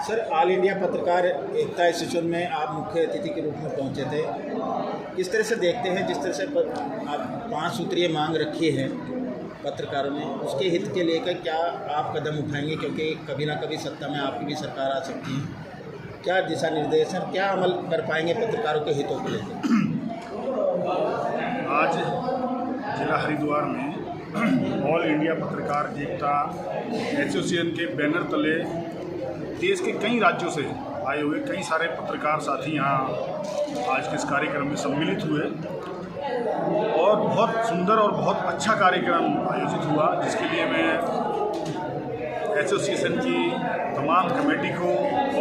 Sir, all India पत्रकार एकता institute में आप मुख्य अतिथि के रूप में पहुंचे थे। किस तरह से देखते हैं, जिस तरह से आप 5 सूत्रीय मांग रखी है पत्रकारों ने, उसके हित के लेकर क्या आप कदम उठाएंगे? क्योंकि कभी ना कभी सत्ता में आपकी भी सरकार आ सकती है। क्या दिशा निर्देश है, क्या अमल कर पाएंगे पत्रकारों के हितों को लेकर? आज जिला हरिद्वार में ऑल इंडिया पत्रकार एकता एसोसिएशन के बैनर तले देश के कई राज्यों से आए हुए कई सारे पत्रकार साथी यहाँ आज के इस कार्यक्रम में सम्मिलित हुए और बहुत सुंदर और बहुत अच्छा कार्यक्रम आयोजित हुआ, जिसके लिए मैं एसोसिएशन की तमाम कमेटी को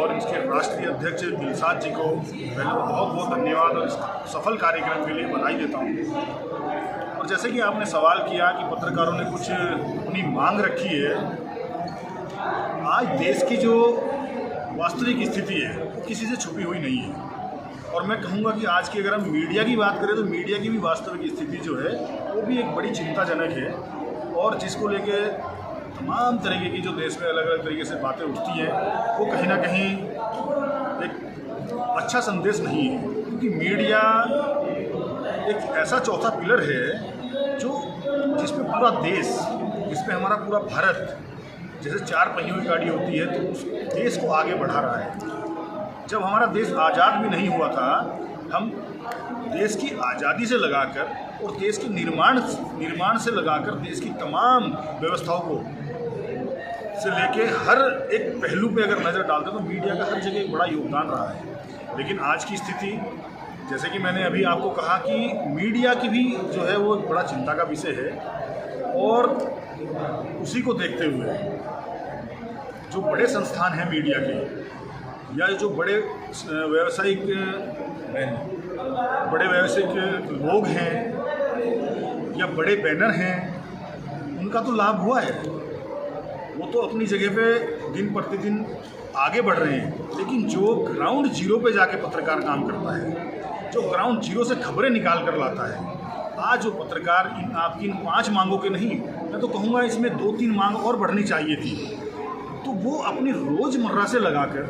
और इसके राष्ट्रीय अध्यक्ष दिलशाद जी को पहले तो बहुत बहुत धन्यवाद और इस सफल कार्यक्रम के लिए बधाई देता हूँ। और जैसे कि आपने सवाल किया कि पत्रकारों ने कुछ अपनी मांग रखी है, आज देश की जो वास्तविक स्थिति है वो किसी से छुपी हुई नहीं है। और मैं कहूँगा कि आज की अगर हम मीडिया की बात करें तो मीडिया की भी वास्तविक स्थिति जो है वो भी एक बड़ी चिंताजनक है, और जिसको लेके तमाम तरीके की जो देश में अलग अलग तरीके से बातें उठती हैं वो कहीं ना कहीं एक अच्छा संदेश नहीं है। क्योंकि मीडिया एक ऐसा चौथा पिलर है जो जिसपे पूरा देश, जिसपे हमारा पूरा भारत जैसे 4 पहियों की गाड़ी होती है तो उस देश को आगे बढ़ा रहा है। जब हमारा देश आज़ाद भी नहीं हुआ था, हम देश की आज़ादी से लगाकर और देश के निर्माण से लगाकर देश की तमाम व्यवस्थाओं को से लेके हर एक पहलू पे अगर नज़र डालते तो मीडिया का हर जगह एक बड़ा योगदान रहा है। लेकिन आज की स्थिति, जैसे कि मैंने अभी आपको कहा कि मीडिया की भी जो है वो बड़ा चिंता का विषय है, और उसी को देखते हुए जो बड़े संस्थान हैं मीडिया के या जो बड़े व्यावसायिक लोग हैं या बड़े बैनर हैं, उनका तो लाभ हुआ है, वो तो अपनी जगह पे दिन प्रतिदिन आगे बढ़ रहे हैं। लेकिन जो ग्राउंड जीरो पे जाके पत्रकार काम करता है, जो ग्राउंड जीरो से खबरें निकाल कर लाता है, आज जो पत्रकार आपकी इन 5 मांगों के नहीं, मैं तो कहूँगा इसमें 2-3 मांग और बढ़नी चाहिए थी, तो वो अपनी रोज़मर्रा से लगाकर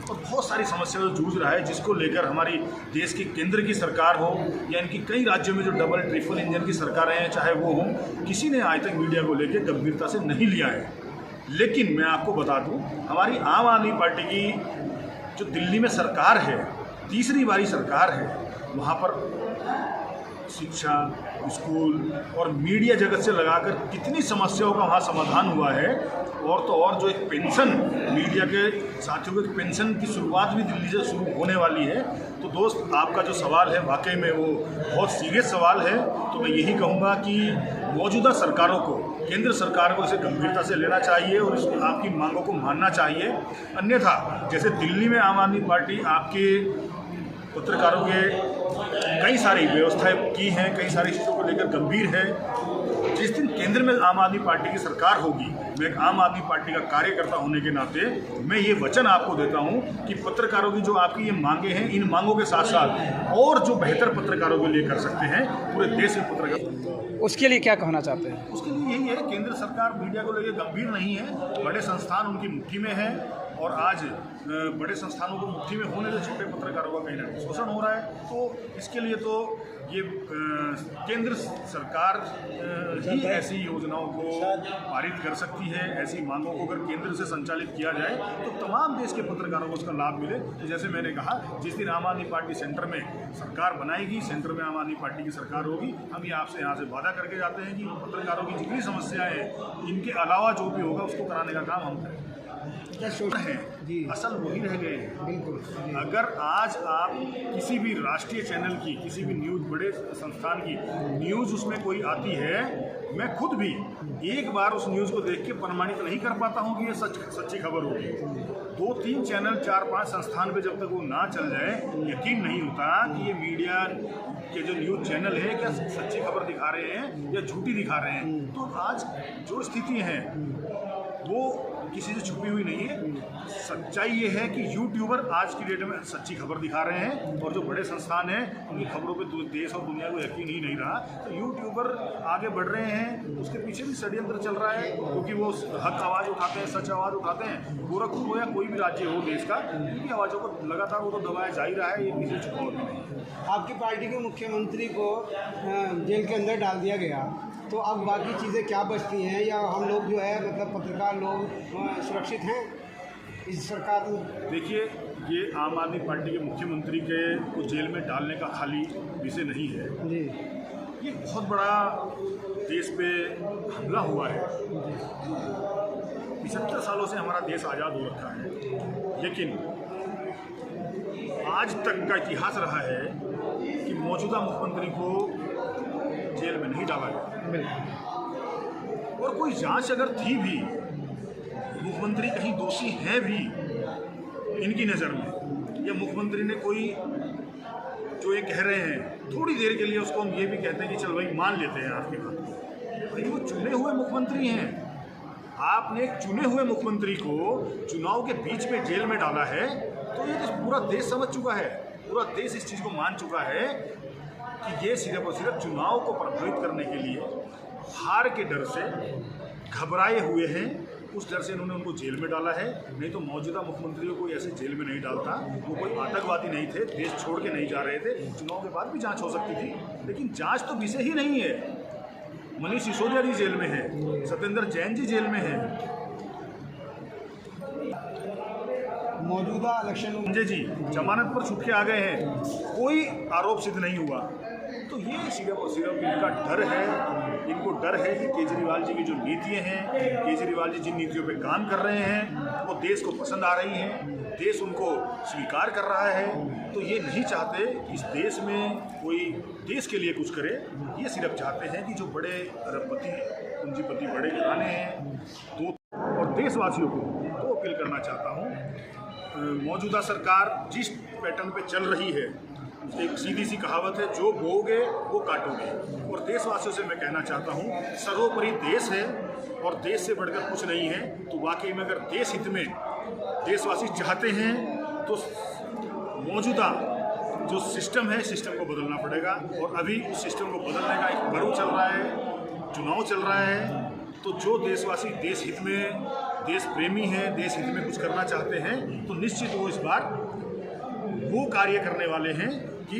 और बहुत सारी समस्याओं से जूझ रहा है, जिसको लेकर हमारी देश की केंद्र की सरकार हो या इनकी कई राज्यों में जो डबल ट्रिपल इंजन की सरकारें हैं, चाहे वो हों, किसी ने आज तक मीडिया को लेकर गंभीरता से नहीं लिया है। लेकिन मैं आपको बता दूं, हमारी आम आदमी पार्टी की जो दिल्ली में सरकार है, तीसरी बारी सरकार है, वहाँ पर शिक्षा, स्कूल और मीडिया जगत से लगाकर कितनी समस्याओं का वहाँ समाधान हुआ है। और तो और जो एक पेंशन, मीडिया के साथियों को एक पेंशन की शुरुआत भी दिल्ली से शुरू होने वाली है। तो दोस्त, आपका जो सवाल है वाकई में वो बहुत सीरियस सवाल है। तो मैं यही कहूँगा कि मौजूदा सरकारों को, केंद्र सरकार को इसे गंभीरता से लेना चाहिए और इस आपकी मांगों को मानना चाहिए। अन्यथा जैसे दिल्ली में आम आदमी पार्टी आपके पत्रकारों के कई सारी व्यवस्थाएं की हैं, कई सारी चीज़ों को लेकर गंभीर है। जिस दिन केंद्र में आम आदमी पार्टी की सरकार होगी, मैं एक आम आदमी पार्टी का कार्यकर्ता होने के नाते मैं ये वचन आपको देता हूँ कि पत्रकारों की जो आपकी ये मांगे हैं, इन मांगों के साथ साथ और जो बेहतर पत्रकारों के लिए कर सकते हैं, पूरे देश में पत्रकार, उसके लिए क्या कहना चाहते हैं? उसके लिए यही है, केंद्र सरकार मीडिया को लेकर गंभीर नहीं है। बड़े संस्थान उनकी मुट्ठी में है, और आज बड़े संस्थानों को मुट्ठी में होने से छोटे पत्रकारों का कहीं ना कहीं शोषण हो रहा है। तो इसके लिए तो ये केंद्र सरकार ही ऐसी योजनाओं को पारित कर सकती है। ऐसी मांगों को अगर केंद्र से संचालित किया जाए तो तमाम देश के पत्रकारों को उसका लाभ मिले। तो जैसे मैंने कहा, जिस दिन आम आदमी पार्टी सेंटर में सरकार बनाएगी, सेंटर में आम आदमी पार्टी की सरकार होगी, हम ये आपसे यहाँ से वादा करके जाते हैं कि पत्रकारों की जितनी समस्याएं हैं, इनके अलावा जो भी होगा उसको कराने का काम हम करेंगे। क्या शोषण है असल वही रह गए हैं। बिल्कुल, अगर आज आप किसी भी राष्ट्रीय चैनल की, किसी भी न्यूज़, बड़े संस्थान की न्यूज़ उसमें कोई आती है, मैं खुद भी एक बार उस न्यूज़ को देख के प्रमाणित नहीं कर पाता हूँ कि ये सच्ची खबर होगी। 2-3 चैनल, 4-5 संस्थान पे जब तक वो ना चल जाए, यकीन नहीं होता कि ये मीडिया के जो न्यूज़ चैनल है क्या सच्ची खबर दिखा रहे हैं या झूठी दिखा रहे हैं। तो आज जो स्थिति है वो किसी से छुपी हुई नहीं है। सच्चाई ये है कि यूट्यूबर आज की डेट में सच्ची खबर दिखा रहे हैं, और जो बड़े संस्थान हैं उनकी खबरों पे देश और दुनिया को यकीन ही नहीं रहा। तो यूट्यूबर आगे बढ़ रहे हैं, उसके पीछे भी षड्यंत्र चल रहा है, क्योंकि वो हक आवाज़ उठाते हैं, सच आवाज़ उठाते हैं। गोरखपुर हो या कोई भी राज्य हो देश का, उनकी आवाज़ों को लगातार वो तो दबाया जा ही रहा है, ये किसी छुपाव नहीं। आपकी पार्टी के मुख्यमंत्री को जेल के अंदर डाल दिया गया, तो अब बाकी चीज़ें क्या बचती हैं, या हम लोग जो है मतलब पत्रकार लोग सुरक्षित हैं इस सरकार में? देखिए, ये आम आदमी पार्टी के मुख्यमंत्री के को जेल में डालने का खाली विषय नहीं है जी। ये बहुत बड़ा देश पे हमला हुआ है। 75 सालों से हमारा देश आज़ाद हो रखा है, लेकिन आज तक का इतिहास रहा है कि मौजूदा मुख्यमंत्री को जेल में नहीं डाला गया, और कोई जांच अगर थी भी, मुख्यमंत्री कहीं दोषी हैं भी इनकी नज़र में, या मुख्यमंत्री ने कोई जो ये कह रहे हैं थोड़ी देर के लिए उसको हम ये भी कहते हैं कि चल भाई मान लेते हैं आपकी बात, भाई वो चुने हुए मुख्यमंत्री हैं। आपने एक चुने हुए मुख्यमंत्री को चुनाव के बीच में जेल में डाला है, तो ये तो पूरा देश समझ चुका है, पूरा देश इस चीज़ को मान चुका है कि ये सिर्फ और सिर्फ चुनाव को प्रभावित करने के लिए हार के डर से घबराए हुए हैं, उस डर से इन्होंने उनको जेल में डाला है। नहीं तो मौजूदा मुख्यमंत्री को कोई ऐसे जेल में नहीं डालता, वो कोई आतंकवादी नहीं थे, देश छोड़ के नहीं जा रहे थे। चुनाव के बाद भी जांच हो सकती थी, लेकिन जांच तो विषय ही नहीं है। मनीष सिसोदिया जी जेल में है, सत्येंद्र जैन जी जेल में है, मौजूदा इलेक्शन संजय जी जमानत पर छूट के आ गए हैं, कोई आरोप सिद्ध नहीं हुआ। तो ये सिर्फ और सिर्फ इनका डर है, इनको डर है कि केजरीवाल जी की जो नीतियाँ हैं, केजरीवाल जी जिन नीतियों पे काम कर रहे हैं वो देश को पसंद आ रही हैं, देश उनको स्वीकार कर रहा है। तो ये नहीं चाहते इस देश में कोई देश के लिए कुछ करे, ये सिर्फ चाहते हैं कि जो बड़े अरबपति पूंजीपति बड़े घराने हैं तो, और देशवासियों को तो अपील करना चाहता हूँ, मौजूदा सरकार जिस पैटर्न पे चल रही है, एक सीधी सी कहावत है, जो बोओगे वो काटोगे। और देशवासियों से मैं कहना चाहता हूँ, सर्वोपरि देश है और देश से बढ़कर कुछ नहीं है। तो वाकई में अगर देश हित में देशवासी चाहते हैं तो मौजूदा जो सिस्टम है, सिस्टम को बदलना पड़ेगा। और अभी उस सिस्टम को बदलने का एक पर्व चल रहा है, चुनाव चल रहा है। तो जो देशवासी देश हित में, देश प्रेमी हैं, देश हित में कुछ करना चाहते हैं, तो निश्चित वो इस बार वो कार्य करने वाले हैं कि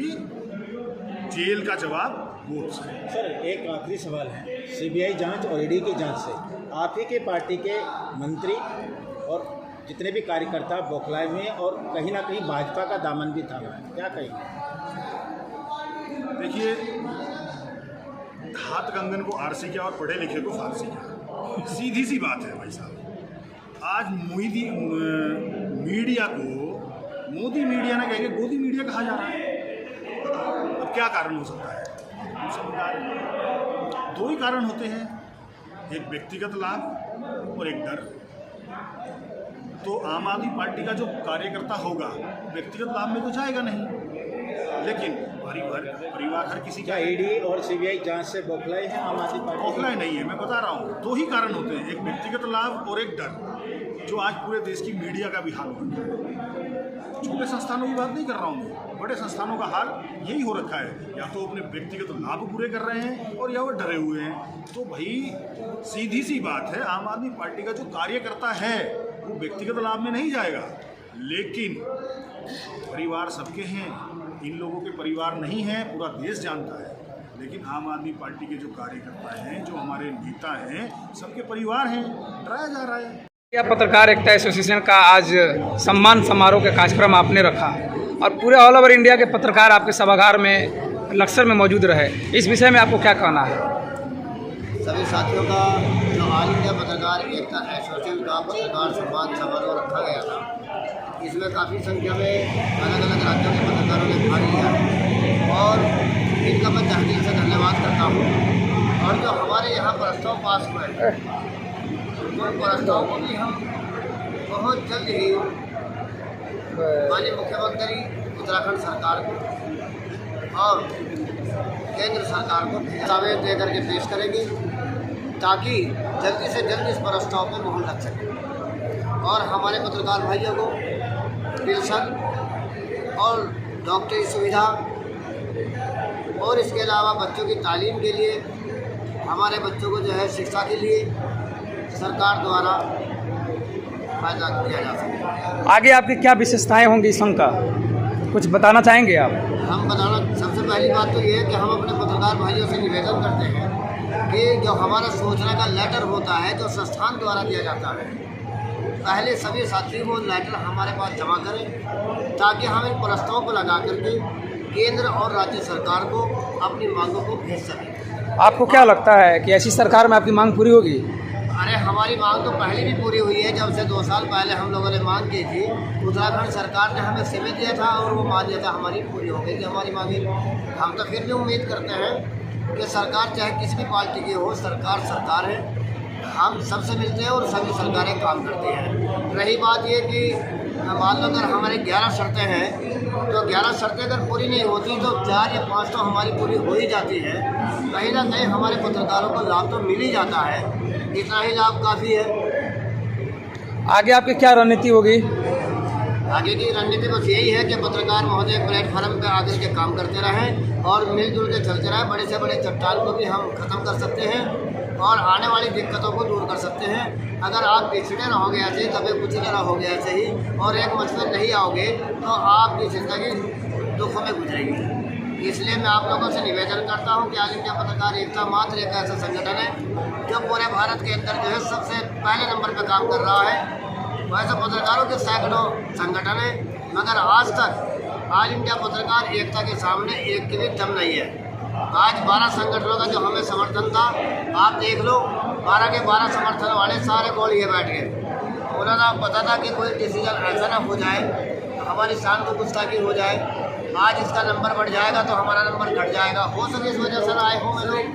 जेल का जवाब वोट से। सर, एक आखिरी सवाल है, सीबीआई जांच और ईडी की जांच से आप ही के पार्टी के मंत्री और जितने भी कार्यकर्ता बौखलाए हुए और कहीं ना कहीं भाजपा का दामन भी थामा है, क्या कहेंगे? देखिए, हाथ कंगन को आरसी किया और पढ़े लिखे को फारसी किया, सीधी सी बात है भाई साहब। आज मीडिया को मोदी मीडिया ने कह के गोदी मीडिया कहा जा रहा है। अब क्या कारण हो सकता है? हम समझा रहे हैं, दो ही कारण होते हैं, एक व्यक्तिगत लाभ और एक डर। तो आम आदमी पार्टी का जो कार्यकर्ता होगा व्यक्तिगत लाभ में तो जाएगा नहीं, लेकिन परिवार हर किसी क्या ईडी और सीबीआई जांच से बौखलाए हैं आम आदमी पार्टी? बौखलाए नहीं है, मैं बता रहा हूँ, दो ही कारण होते हैं, एक व्यक्तिगत लाभ और एक डर, जो आज पूरे देश की मीडिया का भी हाल हो रहा है। छोटे संस्थानों की बात नहीं कर रहा हूँ मैं, बड़े संस्थानों का हाल यही हो रखा है, या तो अपने व्यक्तिगत लाभ पूरे कर रहे हैं और या वो डरे हुए हैं। तो भाई सीधी सी बात है, आम आदमी पार्टी का जो कार्यकर्ता है वो व्यक्तिगत लाभ में नहीं जाएगा, लेकिन परिवार सबके हैं, इन लोगों के परिवार नहीं हैं, पूरा देश जानता है। लेकिन आम आदमी पार्टी के जो कार्यकर्ता हैं, जो हमारे नेता हैं, सबके परिवार हैं, डराया जा रहा है। पत्रकार एकता एसोसिएशन का आज सम्मान समारोह का कार्यक्रम आपने रखा और पूरे ऑल ओवर इंडिया के पत्रकार आपके सभागार में लक्सर में मौजूद रहे, इस विषय में आपको क्या कहना है? सभी साथियों का जो ऑल इंडिया पत्रकार एकता एसोसिएशन का पत्रकार सम्मान समारोह रखा गया था, इसमें काफ़ी संख्या में अलग अलग राज्यों के पत्रकारों ने भाग लिया और इनका मैं तहे दिल से धन्यवाद करता हूँ। और जो हमारे यहाँ प्रस्ताव पास हुए, उन प्रस्ताव को भी हम बहुत जल्द ही माननीय मुख्यमंत्री उत्तराखंड सरकार को और केंद्र सरकार को दस्तावेज दे करके पेश करेंगे, ताकि जल्दी से जल्दी इस प्रस्ताव पर मोहर लग सके। और हमारे पत्रकार भाइयों को पेंशन और डॉक्टरी सुविधा और इसके अलावा बच्चों की तालीम के लिए, हमारे बच्चों को जो है शिक्षा के लिए सरकार द्वारा फायदा किया जा सके। आगे आपकी क्या विशेषताएं होंगी इस संघ का, कुछ बताना चाहेंगे आप? हम बताना, सबसे पहली बात तो ये है कि हम अपने पत्रकार भाइयों से निवेदन करते हैं कि जो हमारा सूचना का लेटर होता है जो संस्थान द्वारा दिया जाता है, पहले सभी साथी वो लेटर हमारे पास जमा करें ताकि हम इन प्रस्तावों को लगा करके केंद्र और राज्य सरकार को अपनी मांगों को भेज सकें। आपको क्या लगता है कि ऐसी सरकार में आपकी मांग पूरी होगी? अरे हमारी मांग तो पहले भी पूरी हुई है। जब से 2 साल पहले हम लोगों ने मांग की थी, उत्तराखंड सरकार ने हमें समय दिया था और वो मान लिया था हमारी पूरी हो गई थी हमारी मांगें। हम तो फिर भी उम्मीद करते हैं कि सरकार चाहे किसी भी पार्टी की हो, सरकार सरकार है, हम सबसे मिलते हैं और सभी सरकारें काम करती हैं। रही बात ये कि मान लो अगर हमारे 11 शर्तें हैं तो 11 शर्तें अगर पूरी नहीं होती तो 4 या 5 तो हमारी पूरी हो ही जाती है। कहीं ना कहीं हमारे पत्रकारों को लाभ तो मिल ही जाता है, इतना ही लाभ काफ़ी है। आगे आपकी क्या रणनीति होगी? आगे की रणनीति बस यही है कि पत्रकार महोदय प्लेटफार्म पर आकर के काम करते रहें और मिलजुल के चलते रहें। बड़े से बड़े चट्टान को भी हम ख़त्म कर सकते हैं और आने वाली दिक्कतों को दूर कर सकते हैं। अगर आप पिछड़े रहोगे ऐसे ही, कभी कुचले रहोगे ऐसे ही और एक मंच पर नहीं आओगे तो आपकी ज़िंदगी दुखों में गुजरेगी। इसलिए मैं आप लोगों से निवेदन करता हूं कि ऑल इंडिया पत्रकार एकता मात्र एक ऐसा संगठन है जो पूरे भारत के अंदर जो है सबसे पहले नंबर पर काम कर रहा है। वैसे पत्रकारों के सैकड़ों संगठन है, मगर आज तक ऑल इंडिया पत्रकार एकता के सामने एक की भी दम नहीं है। आज 12 संगठनों का जो हमें समर्थन था, आप देख लो 12 के 12 समर्थन वाले सारे गोल ये बैठ गए। उन्होंने पता था कि कोई डिसीजन ऐसा ना हो जाए, हमारी शान को गुस्ताखी हो जाए। आज इसका नंबर बढ़ जाएगा तो हमारा नंबर घट जाएगा। हो सके इस वजह से आए हों लोग।